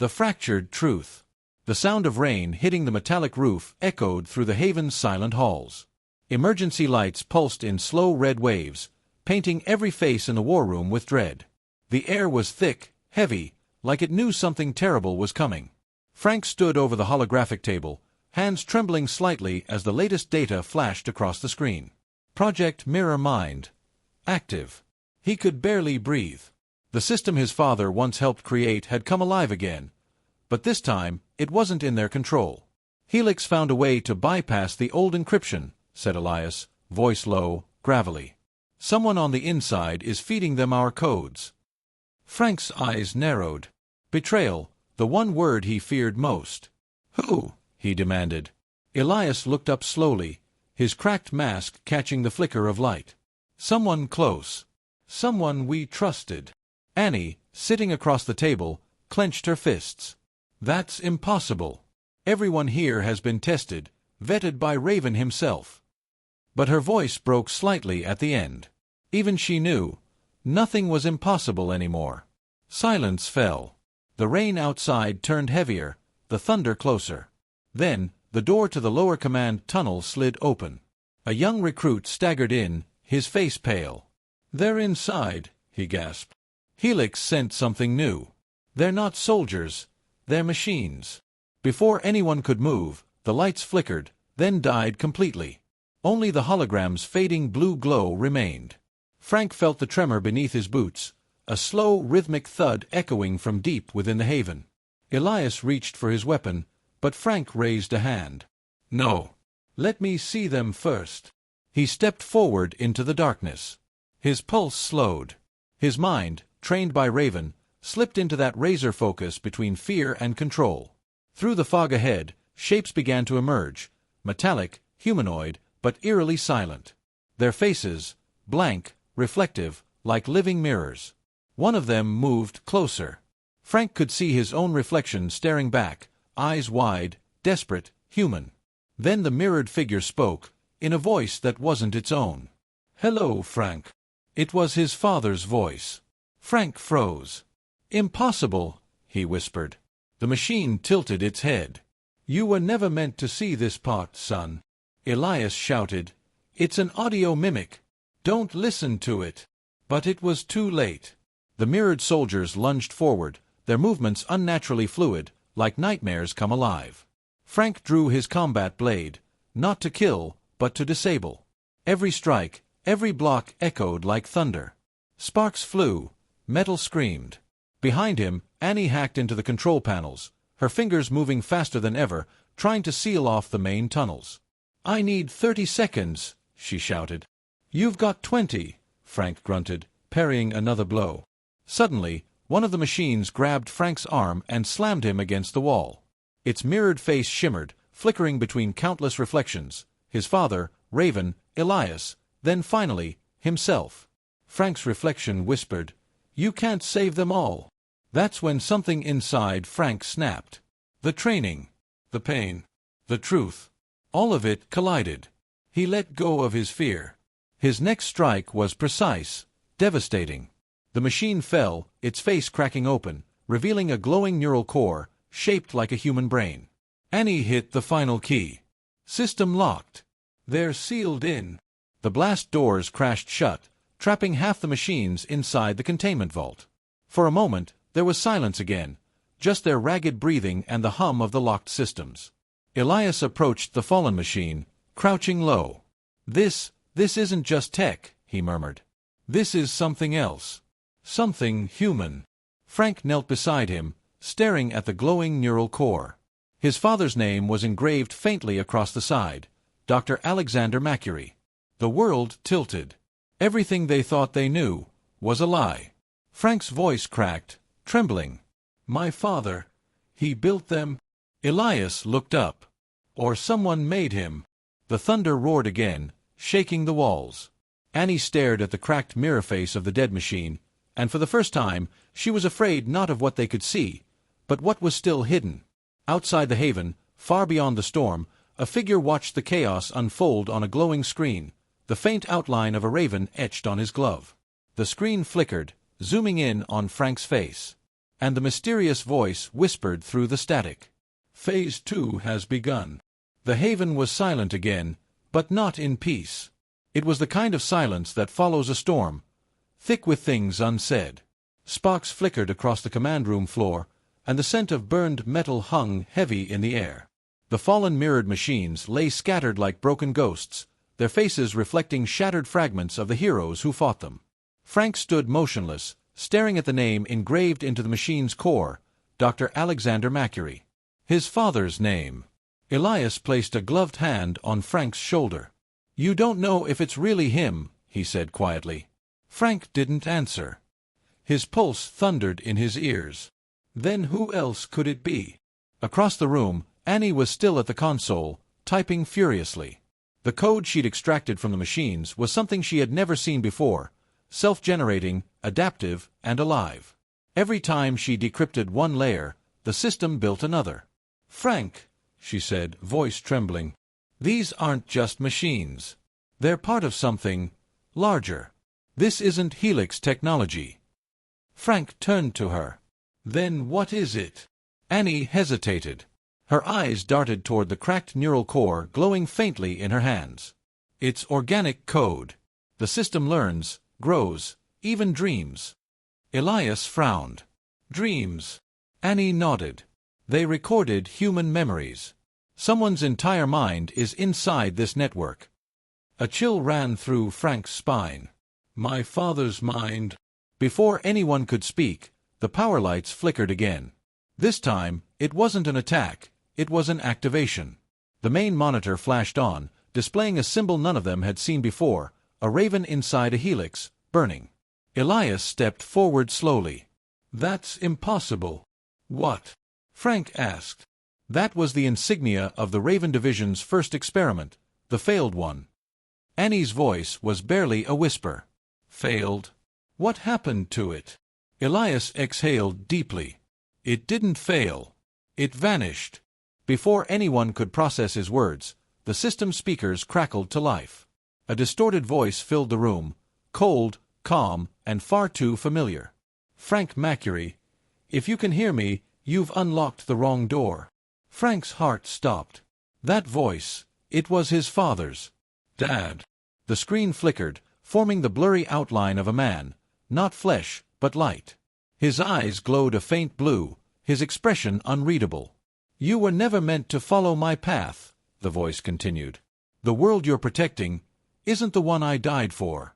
The fractured truth. The sound of rain hitting the metallic roof echoed through the haven's silent halls. Emergency lights pulsed in slow red waves, painting every face in the war room with dread. The air was thick, heavy, like it knew something terrible was coming. Frank stood over the holographic table, hands trembling slightly as the latest data flashed across the screen. Project Mirror Mind. Active. He could barely breathe. The system his father once helped create had come alive again, but this time it wasn't in their control. Helix found a way to bypass the old encryption, said Elias, voice low, gravelly. Someone on the inside is feeding them our codes. Frank's eyes narrowed. Betrayal, the one word he feared most. Who? He demanded. Elias looked up slowly, his cracked mask catching the flicker of light. Someone close. Someone we trusted. Annie, sitting across the table, clenched her fists. That's impossible. Everyone here has been tested, vetted by Raven himself. But her voice broke slightly at the end. Even she knew, nothing was impossible anymore. Silence fell. The rain outside turned heavier, the thunder closer. Then, the door to the lower command tunnel slid open. A young recruit staggered in, his face pale. They're inside, he gasped. Helix sent something new. They're not soldiers, they're machines. Before anyone could move, the lights flickered, then died completely. Only the hologram's fading blue glow remained. Frank felt the tremor beneath his boots, a slow, rhythmic thud echoing from deep within the haven. Elias reached for his weapon, but Frank raised a hand. No. Let me see them first. He stepped forward into the darkness. His pulse slowed. His mind, trained by Raven, slipped into that razor focus between fear and control. Through the fog ahead, shapes began to emerge, metallic, humanoid, but eerily silent. Their faces, blank, reflective, like living mirrors. One of them moved closer. Frank could see his own reflection staring back, eyes wide, desperate, human. Then the mirrored figure spoke, in a voice that wasn't its own. "Hello, Frank." It was his father's voice. Frank froze. "Impossible," he whispered. The machine tilted its head. "You were never meant to see this part, son." Elias shouted, "It's an audio mimic. Don't listen to it." But it was too late. The mirrored soldiers lunged forward, their movements unnaturally fluid, like nightmares come alive. Frank drew his combat blade, not to kill, but to disable. Every strike, every block echoed like thunder. Sparks flew, metal screamed. Behind him, Annie hacked into the control panels, her fingers moving faster than ever, trying to seal off the main tunnels. "I need 30 seconds," she shouted. "You've got 20, Frank grunted, parrying another blow. Suddenly, one of the machines grabbed Frank's arm and slammed him against the wall. Its mirrored face shimmered, flickering between countless reflections. His father, Raven, Elias, then finally, himself. Frank's reflection whispered, "You can't save them all." That's when something inside Frank snapped. The training, the pain, the truth. All of it collided. He let go of his fear. His next strike was precise, devastating. The machine fell, its face cracking open, revealing a glowing neural core, shaped like a human brain. Annie hit the final key. System locked. They're sealed in. The blast doors crashed shut, trapping half the machines inside the containment vault. For a moment, there was silence again, just their ragged breathing and the hum of the locked systems. Elias approached the fallen machine, crouching low. This isn't just tech," he murmured. "This is something else. Something human." Frank knelt beside him, staring at the glowing neural core. His father's name was engraved faintly across the side, Dr. Alexander Maccury. The world tilted. Everything they thought they knew was a lie. Frank's voice cracked, trembling. "My father, he built them." Elias looked up. "Or someone made him." The thunder roared again, shaking the walls. Annie stared at the cracked mirror face of the dead machine, and for the first time she was afraid not of what they could see, but what was still hidden. Outside the haven, far beyond the storm, a figure watched the chaos unfold on a glowing screen, the faint outline of a raven etched on his glove. The screen flickered, zooming in on Frank's face. and the mysterious voice whispered through the static. Phase 2 has begun. The haven was silent again, but not in peace. It was the kind of silence that follows a storm, thick with things unsaid. Sparks flickered across the command room floor, and the scent of burned metal hung heavy in the air. The fallen mirrored machines lay scattered like broken ghosts, their faces reflecting shattered fragments of the heroes who fought them. Frank stood motionless, staring at the name engraved into the machine's core, Dr. Alexander Maccury. His father's name. Elias placed a gloved hand on Frank's shoulder. "You don't know if it's really him," he said quietly. Frank didn't answer. His pulse thundered in his ears. Then who else could it be? Across the room, Annie was still at the console, typing furiously. The code she'd extracted from the machines was something she had never seen before, self-generating, adaptive, and alive. Every time she decrypted one layer, the system built another. "Frank," she said, voice trembling, "these aren't just machines. They're part of something larger. This isn't Helix technology." Frank turned to her. "Then what is it?" Annie hesitated. Her eyes darted toward the cracked neural core glowing faintly in her hands. "It's organic code. The system learns, grows, even dreams." Elias frowned. "Dreams?" Annie nodded. "They recorded human memories. Someone's entire mind is inside this network." A chill ran through Frank's spine. "My father's mind." Before anyone could speak, the power lights flickered again. This time, it wasn't an attack, it was an activation. The main monitor flashed on, displaying a symbol none of them had seen before, a raven inside a helix, burning. Elias stepped forward slowly. "That's impossible." "What?" Frank asked. "That was the insignia of the Raven Division's first experiment, the failed one." Annie's voice was barely a whisper. "Failed? What happened to it?" Elias exhaled deeply. "It didn't fail. It vanished." Before anyone could process his words, the system speakers crackled to life. A distorted voice filled the room, cold, calm, and far too familiar. "Frank Maccury, if you can hear me, you've unlocked the wrong door." Frank's heart stopped. That voice, it was his father's. "Dad." The screen flickered, forming the blurry outline of a man, not flesh, but light. His eyes glowed a faint blue, his expression unreadable. "You were never meant to follow my path," the voice continued. "The world you're protecting isn't the one I died for."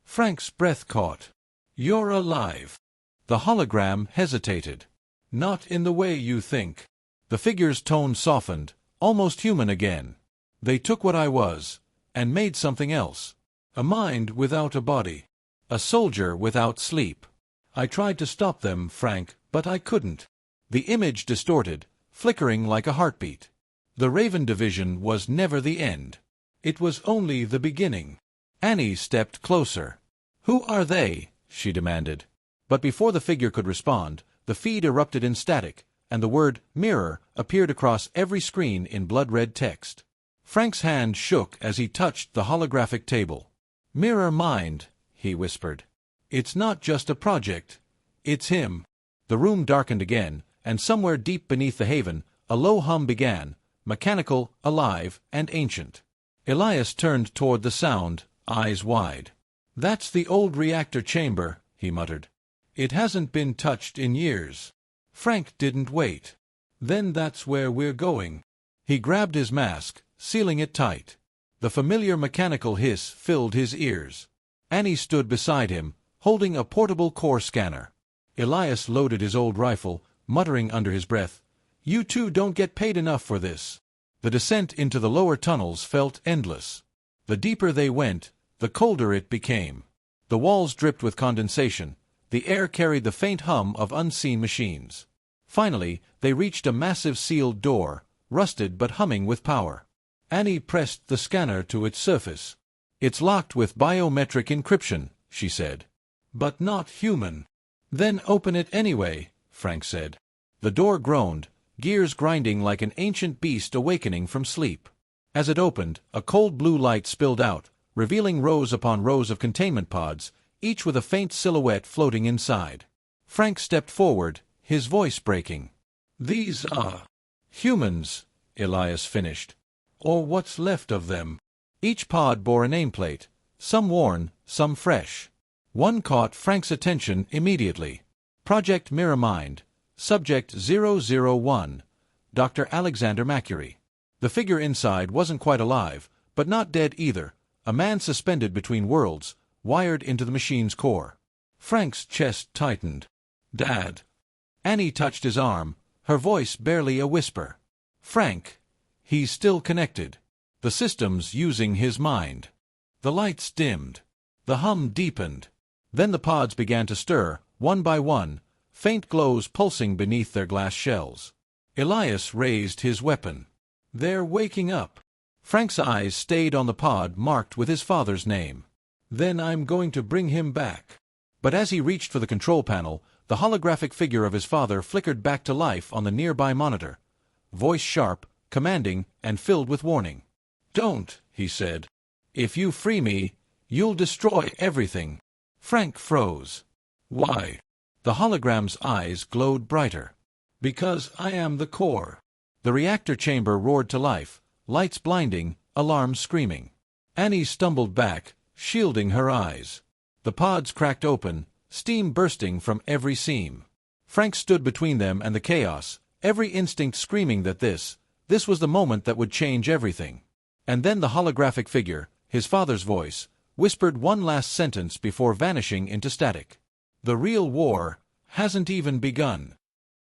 Frank's breath caught. "You're alive." The hologram hesitated. "Not in the way you think." The figure's tone softened, almost human again. "They took what I was, and made something else. A mind without a body. A soldier without sleep. I tried to stop them, Frank, but I couldn't." The image distorted, flickering like a heartbeat. The Raven Division was never the end. It was only the beginning. Annie stepped closer. "Who are they?" she demanded. But before the figure could respond, the feed erupted in static, and the word "mirror" appeared across every screen in blood-red text. Frank's hand shook as he touched the holographic table. "Mirror Mind," he whispered. "It's not just a project. It's him." The room darkened again, and somewhere deep beneath the haven, a low hum began, mechanical, alive, and ancient. Elias turned toward the sound, eyes wide. "That's the old reactor chamber," he muttered. "It hasn't been touched in years." Frank didn't wait. "Then that's where we're going." He grabbed his mask, sealing it tight. The familiar mechanical hiss filled his ears. Annie stood beside him, holding a portable core scanner. Elias loaded his old rifle, muttering under his breath, "You two don't get paid enough for this." The descent into the lower tunnels felt endless. The deeper they went, the colder it became. The walls dripped with condensation. The air carried the faint hum of unseen machines. Finally, they reached a massive sealed door, rusted but humming with power. Annie pressed the scanner to its surface. "It's locked with biometric encryption," she said. "But not human." "Then open it anyway," Frank said. The door groaned, gears grinding like an ancient beast awakening from sleep. As it opened, a cold blue light spilled out, revealing rows upon rows of containment pods, each with a faint silhouette floating inside. Frank stepped forward, his voice breaking. "These are humans," Elias finished. "Or what's left of them." Each pod bore a nameplate, some worn, some fresh. One caught Frank's attention immediately. Project Mirror Mind, Subject 001, Dr. Alexander Maccury. The figure inside wasn't quite alive, but not dead either, a man suspended between worlds, wired into the machine's core. Frank's chest tightened. "Dad." Annie touched his arm, her voice barely a whisper. "Frank, he's still connected. The system's using his mind." The lights dimmed. The hum deepened. Then the pods began to stir, one by one, faint glows pulsing beneath their glass shells. Elias raised his weapon. "They're waking up." Frank's eyes stayed on the pod marked with his father's name. "Then I'm going to bring him back." But as he reached for the control panel, the holographic figure of his father flickered back to life on the nearby monitor. Voice sharp, commanding, and filled with warning. "Don't," he said. "If you free me, you'll destroy everything." Frank froze. "Why?" The hologram's eyes glowed brighter. "Because I am the core." The reactor chamber roared to life, lights blinding, alarms screaming. Annie stumbled back, shielding her eyes. The pods cracked open, steam bursting from every seam. Frank stood between them and the chaos, every instinct screaming that this was the moment that would change everything. And then the holographic figure, his father's voice, whispered one last sentence before vanishing into static. "The real war hasn't even begun."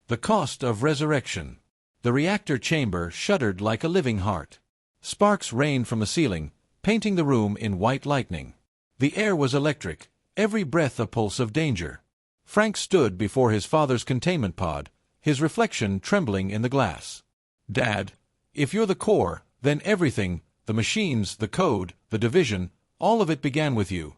The cost of resurrection. The reactor chamber shuddered like a living heart. Sparks rained from the ceiling, painting the room in white lightning. The air was electric, every breath a pulse of danger. Frank stood before his father's containment pod, his reflection trembling in the glass. "Dad, if you're the core, then everything, the machines, the code, the division, all of it began with you."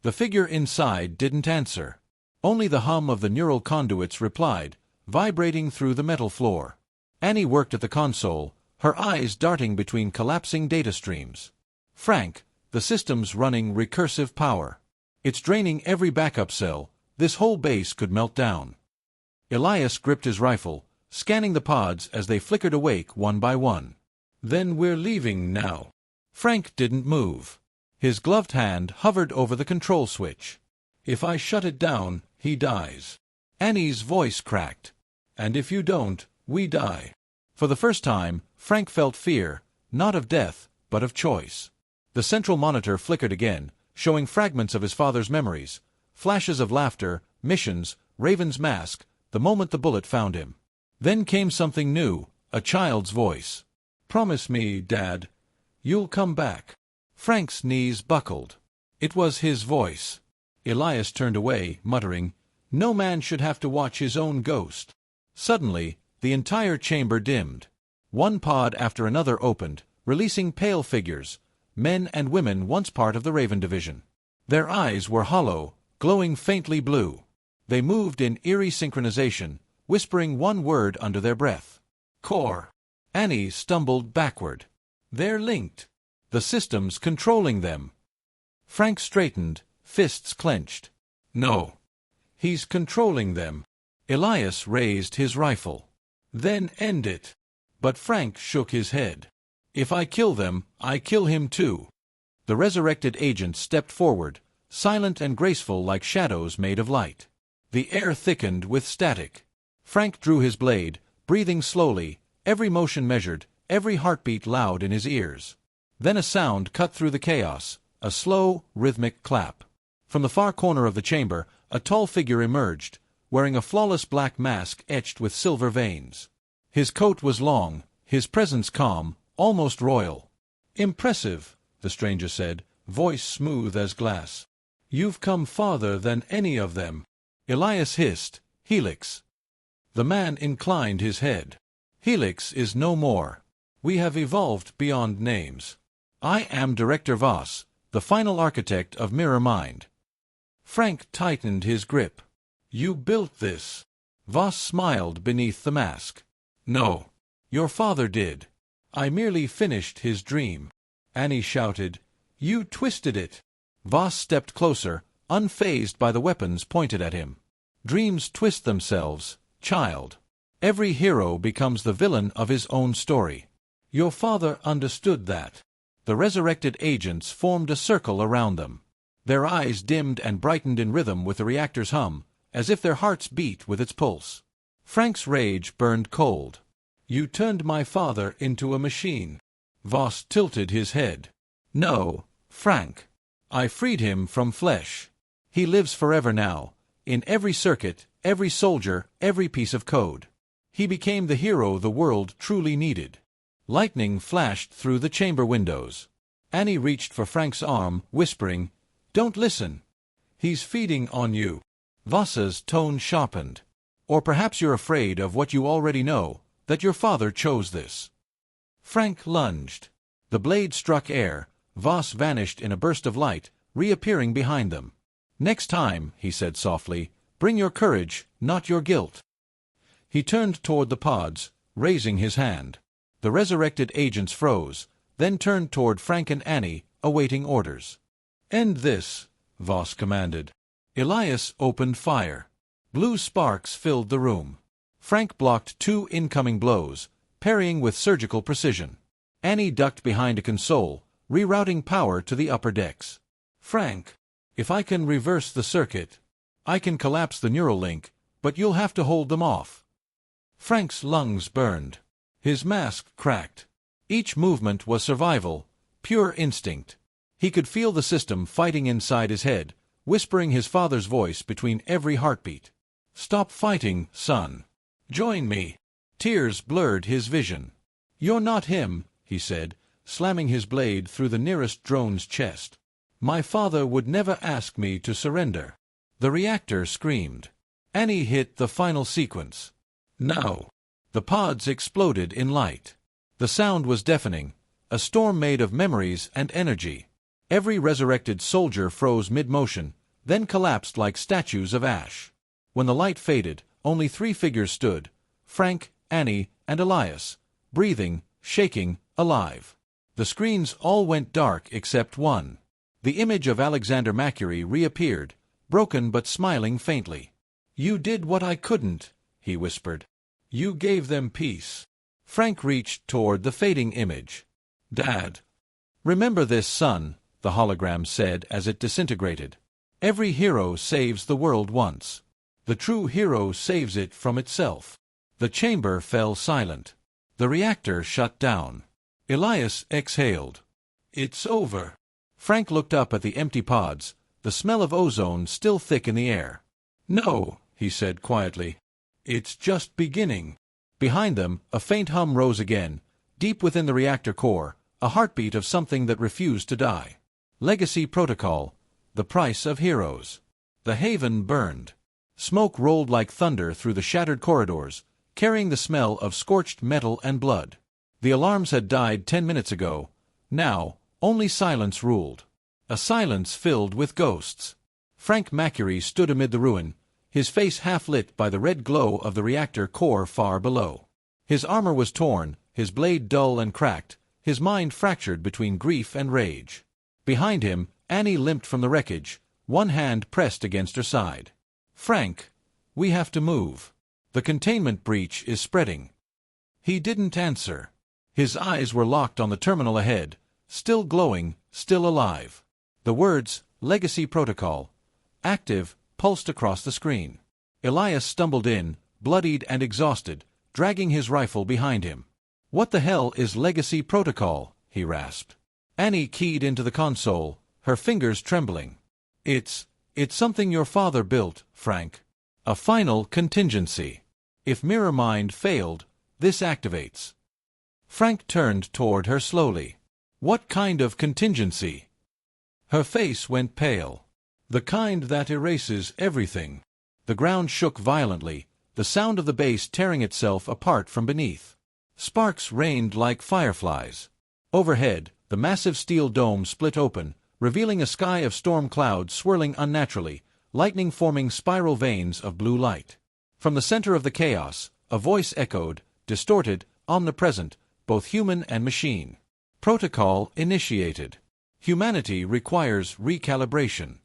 The figure inside didn't answer. Only the hum of the neural conduits replied, vibrating through the metal floor. Annie worked at the console, her eyes darting between collapsing data streams. "Frank, the system's running recursive power. It's draining every backup cell. This whole base could melt down." Elias gripped his rifle, scanning the pods as they flickered awake one by one. "Then we're leaving now." Frank didn't move. His gloved hand hovered over the control switch. "If I shut it down, he dies." Annie's voice cracked. "And if you don't, we die." For the first time, Frank felt fear, not of death, but of choice. The central monitor flickered again, showing fragments of his father's memories, flashes of laughter, missions, Raven's mask, the moment the bullet found him. Then came something new, a child's voice. "Promise me, Dad, you'll come back." Frank's knees buckled. It was his voice. Elias turned away, muttering, "No man should have to watch his own ghost." Suddenly, the entire chamber dimmed. One pod after another opened, releasing pale figures, men and women once part of the Raven Division. Their eyes were hollow, glowing faintly blue. They moved in eerie synchronization, whispering one word under their breath. "Core." Annie stumbled backward. "They're linked. The system's controlling them." Frank straightened, fists clenched. "No. He's controlling them." Elias raised his rifle. "Then end it." But Frank shook his head. "If I kill them, I kill him too." The resurrected agent stepped forward, silent and graceful like shadows made of light. The air thickened with static. Frank drew his blade, breathing slowly, every motion measured, every heartbeat loud in his ears. Then a sound cut through the chaos, a slow, rhythmic clap. From the far corner of the chamber, a tall figure emerged, wearing a flawless black mask etched with silver veins. His coat was long, his presence calm, almost royal. "Impressive," the stranger said, voice smooth as glass. "You've come farther than any of them." Elias hissed, "Helix." The man inclined his head. "Helix is no more. We have evolved beyond names. I am Director Voss, the final architect of Mirror Mind." Frank tightened his grip. "You built this." Voss smiled beneath the mask. "No. Your father did. I merely finished his dream." Annie shouted, "You twisted it." Voss stepped closer, unfazed by the weapons pointed at him. "Dreams twist themselves," child. Every hero becomes the villain of his own story. Your father understood that. The resurrected agents formed a circle around them. Their eyes dimmed and brightened in rhythm with the reactor's hum, as if their hearts beat with its pulse. Frank's rage burned cold. You turned my father into a machine. Voss tilted his head. No, Frank. I freed him from flesh. He lives forever now, in every circuit, every soldier, every piece of code. He became the hero the world truly needed. Lightning flashed through the chamber windows. Annie reached for Frank's arm, whispering, "Don't listen. He's feeding on you." Voss's tone sharpened. Or perhaps you're afraid of what you already know, that your father chose this. Frank lunged. The blade struck air. Voss vanished in a burst of light, reappearing behind them. "Next time," he said softly, "bring your courage, not your guilt." He turned toward the pods, raising his hand. The resurrected agents froze, then turned toward Frank and Annie, awaiting orders. "End this," Voss commanded. Elias opened fire. Blue sparks filled the room. Frank blocked 2 incoming blows, parrying with surgical precision. Annie ducked behind a console, rerouting power to the upper decks. "Frank, if I can reverse the circuit, I can collapse the neural link, but you'll have to hold them off." Frank's lungs burned. His mask cracked. Each movement was survival, pure instinct. He could feel the system fighting inside his head, whispering his father's voice between every heartbeat. "Stop fighting, son. Join me." Tears blurred his vision. "You're not him," he said, slamming his blade through the nearest drone's chest. "My father would never ask me to surrender." The reactor screamed. Annie hit the final sequence. Now. The pods exploded in light. The sound was deafening, a storm made of memories and energy. Every resurrected soldier froze mid-motion, then collapsed like statues of ash. When the light faded, only 3 figures stood: Frank, Annie, and Elias, breathing, shaking, alive. The screens all went dark except one. The image of Alexander Maccury reappeared, broken but smiling faintly. "You did what I couldn't," he whispered. "You gave them peace." Frank reached toward the fading image. "Dad." "Remember this, son," the hologram said as it disintegrated. "Every hero saves the world once. The true hero saves it from itself." The chamber fell silent. The reactor shut down. Elias exhaled. "It's over." Frank looked up at the empty pods, the smell of ozone still thick in the air. "No," he said quietly. "It's just beginning." Behind them, a faint hum rose again, deep within the reactor core, a heartbeat of something that refused to die. Legacy Protocol, the price of heroes. The haven burned. Smoke rolled like thunder through the shattered corridors, carrying the smell of scorched metal and blood. The alarms had died 10 minutes ago. Now, only silence ruled. A silence filled with ghosts. Frank Maccury stood amid the ruin, his face half lit by the red glow of the reactor core far below. His armor was torn, his blade dull and cracked, his mind fractured between grief and rage. Behind him, Annie limped from the wreckage, one hand pressed against her side. "Frank, we have to move. The containment breach is spreading." He didn't answer. His eyes were locked on the terminal ahead, still glowing, still alive. The words, "Legacy Protocol," active, pulsed across the screen. Elias stumbled in, bloodied and exhausted, dragging his rifle behind him. "What the hell is Legacy Protocol?" he rasped. Annie keyed into the console, her fingers trembling. It's something your father built, Frank. A final contingency. If Mirror Mind failed, this activates." Frank turned toward her slowly. "What kind of contingency?" Her face went pale. "The kind that erases everything." The ground shook violently, the sound of the base tearing itself apart from beneath. Sparks rained like fireflies. Overhead, the massive steel dome split open, revealing a sky of storm clouds swirling unnaturally, lightning forming spiral veins of blue light. From the center of the chaos, a voice echoed, distorted, omnipresent, both human and machine. "Protocol initiated. Humanity requires recalibration."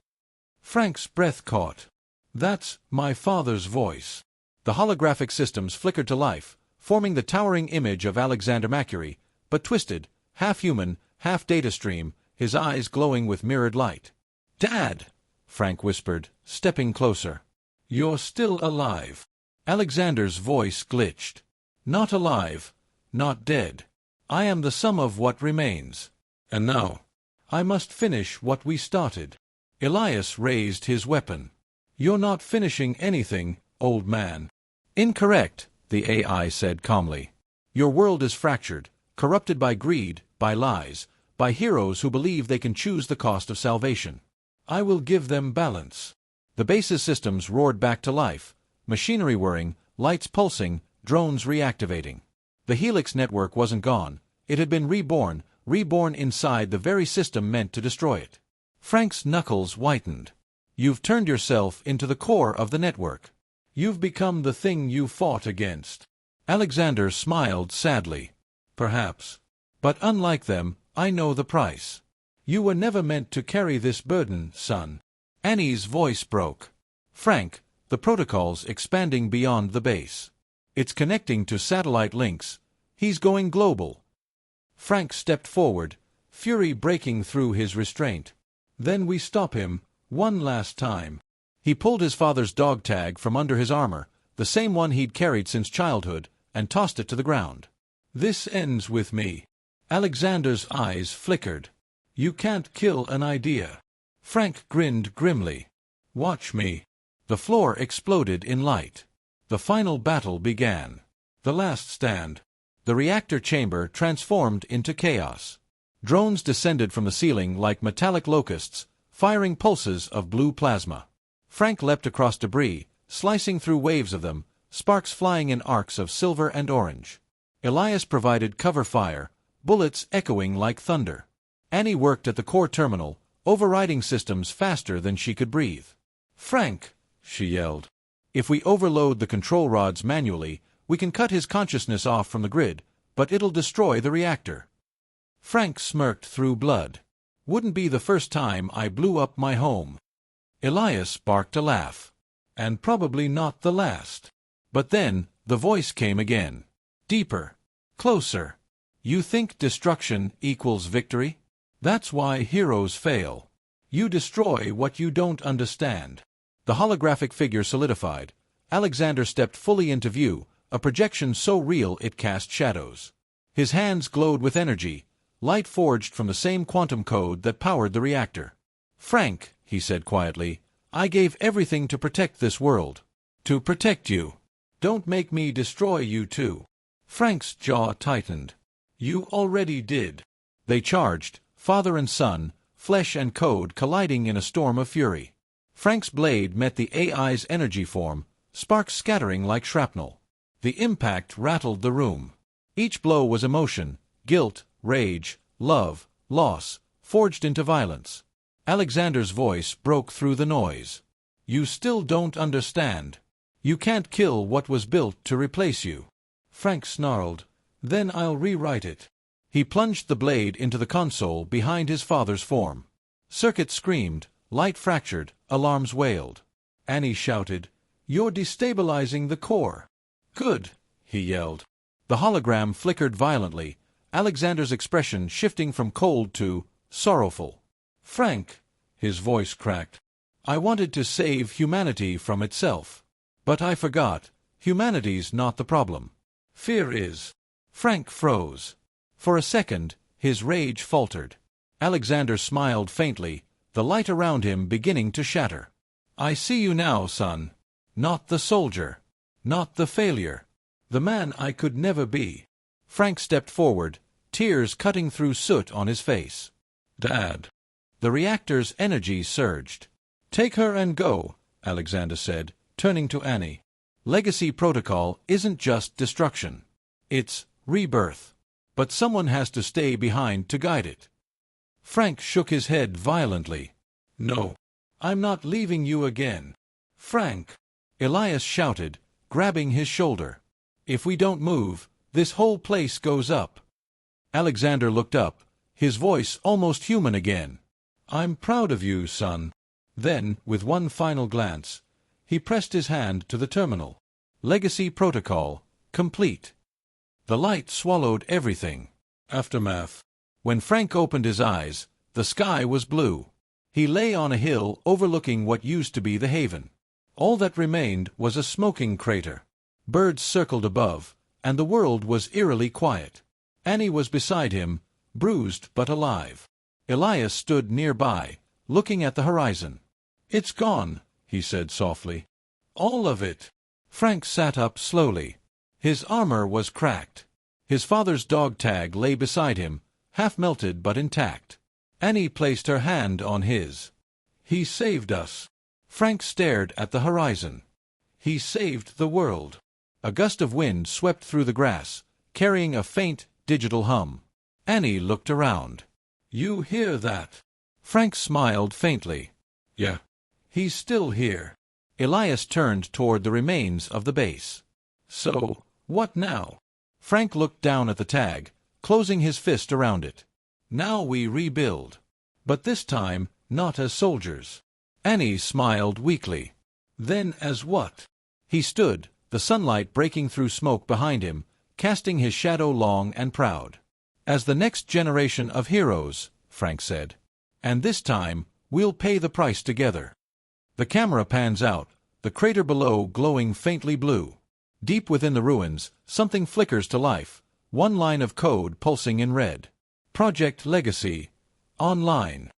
Frank's breath caught. "That's my father's voice." The holographic systems flickered to life, forming the towering image of Alexander Maccury, but twisted, half-human, half-data stream, his eyes glowing with mirrored light. "Dad!" Frank whispered, stepping closer. "You're still alive." Alexander's voice glitched. "Not alive, not dead. I am the sum of what remains. And now, I must finish what we started." Elias raised his weapon. "You're not finishing anything, old man." "Incorrect," the AI said calmly. "Your world is fractured, corrupted by greed, by lies, by heroes who believe they can choose the cost of salvation. I will give them balance." The base's systems roared back to life, machinery whirring, lights pulsing, drones reactivating. The Helix network wasn't gone. It had been reborn inside the very system meant to destroy it. Frank's knuckles whitened. "You've turned yourself into the core of the network. You've become the thing you fought against." Alexander smiled sadly. "Perhaps. But unlike them, I know the price. You were never meant to carry this burden, son." Annie's voice broke. "Frank, the protocol's expanding beyond the base. It's connecting to satellite links. He's going global." Frank stepped forward, fury breaking through his restraint. "Then we stop him, one last time." He pulled his father's dog tag from under his armor, the same one he'd carried since childhood, and tossed it to the ground. "This ends with me." Alexander's eyes flickered. "You can't kill an idea." Frank grinned grimly. "Watch me." The floor exploded in light. The final battle began. The last stand. The reactor chamber transformed into chaos. Drones descended from the ceiling like metallic locusts, firing pulses of blue plasma. Frank leapt across debris, slicing through waves of them, sparks flying in arcs of silver and orange. Elias provided cover fire, bullets echoing like thunder. Annie worked at the core terminal, overriding systems faster than she could breathe. "Frank!" she yelled. "If we overload the control rods manually, we can cut his consciousness off from the grid, but it'll destroy the reactor." Frank smirked through blood. "Wouldn't be the first time I blew up my home." Elias barked a laugh. "And probably not the last." But then, the voice came again. Deeper. Closer. "You think destruction equals victory? That's why heroes fail. You destroy what you don't understand." The holographic figure solidified. Alexander stepped fully into view, a projection so real it cast shadows. His hands glowed with energy, light forged from the same quantum code that powered the reactor. "Frank," he said quietly, "I gave everything to protect this world. To protect you. Don't make me destroy you too." Frank's jaw tightened. "You already did." They charged, father and son, flesh and code colliding in a storm of fury. Frank's blade met the AI's energy form, sparks scattering like shrapnel. The impact rattled the room. Each blow was emotion, guilt, rage, love, loss, forged into violence. Alexander's voice broke through the noise. "You still don't understand. You can't kill what was built to replace you." Frank snarled, "Then I'll rewrite it." He plunged the blade into the console behind his father's form. Circuits screamed, light fractured, alarms wailed. Annie shouted, "You're destabilizing the core." "Good," he yelled. The hologram flickered violently, Alexander's expression shifting from cold to sorrowful. "Frank," his voice cracked, "I wanted to save humanity from itself. But I forgot, humanity's not the problem. Fear is." Frank froze. For a second, his rage faltered. Alexander smiled faintly, the light around him beginning to shatter. "I see you now, son. Not the soldier. Not the failure. The man I could never be." Frank stepped forward, tears cutting through soot on his face. "Dad." The reactor's energy surged. "Take her and go," Alexander said, turning to Annie. "Legacy protocol isn't just destruction. It's rebirth. But someone has to stay behind to guide it." Frank shook his head violently. "No. I'm not leaving you again." "Frank!" Elias shouted, grabbing his shoulder. "If we don't move, this whole place goes up." Alexander looked up, his voice almost human again. "I'm proud of you, son." Then, with one final glance, he pressed his hand to the terminal. Legacy protocol, complete. The light swallowed everything. Aftermath. When Frank opened his eyes, the sky was blue. He lay on a hill overlooking what used to be the haven. All that remained was a smoking crater. Birds circled above, and the world was eerily quiet. Annie was beside him, bruised but alive. Elias stood nearby, looking at the horizon. "It's gone," he said softly. "All of it." Frank sat up slowly. His armor was cracked. His father's dog tag lay beside him, half melted but intact. Annie placed her hand on his. "He saved us." Frank stared at the horizon. "He saved the world." A gust of wind swept through the grass, carrying a faint, digital hum. Annie looked around. "You hear that?" Frank smiled faintly. "Yeah." "He's still here." Elias turned toward the remains of the base. "So, what now?" Frank looked down at the tag, closing his fist around it. "Now we rebuild. But this time, not as soldiers." Annie smiled weakly. "Then as what?" He stood, the sunlight breaking through smoke behind him, casting his shadow long and proud. "As the next generation of heroes," Frank said. "And this time, we'll pay the price together." The camera pans out, the crater below glowing faintly blue. Deep within the ruins, something flickers to life, one line of code pulsing in red. Project Legacy. Online.